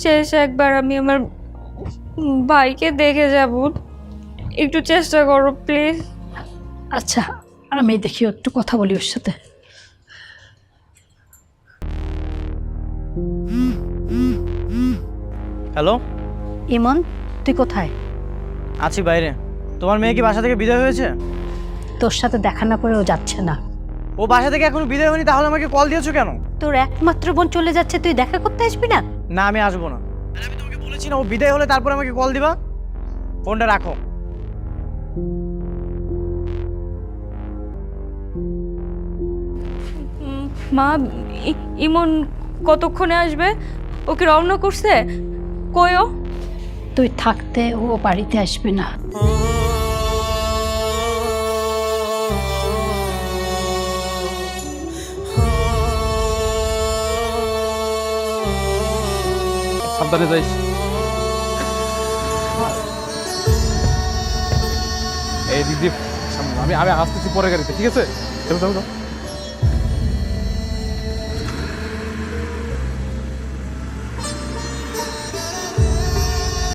শেষ একবার আমি আমার ভাইকে দেখে যাব, একটু চেষ্টা করো প্লিজ। আচ্ছা, আমি দেখি একটু কথা বলি ওর সাথে। হ্যালো, ইমন, তুই কোথায়? আছি বাইরে। তোমার মেয়ে কি বাসা থেকে বিদায় হয়েছে? তোর সাথে দেখা না করে ও যাচ্ছে না। ও বাসা থেকে এখনো বিদায় হয়নি, তাহলে আমাকে কল দিয়েছো কেন? তোর একমাত্র বোন চলে যাচ্ছে, তুই দেখা করতে আসবি না? না, আমি আসবো না। আরে আমি তোমাকে বলেছি না ও বিদায় হলে তারপর আমাকে কল দিবা। ফোনটা রাখো। মা, ইমন কতক্ষণে আসবে? ওকে রওনা করছে? কয়ও? তুই থাকতে ও বাড়িতে আসবে না। সাবধানে যাইস। এই দিক দিয়ে সামনে। আমি আমি আসতেছি পরে গাড়িতে, ঠিক আছে? চলো চলো চলো।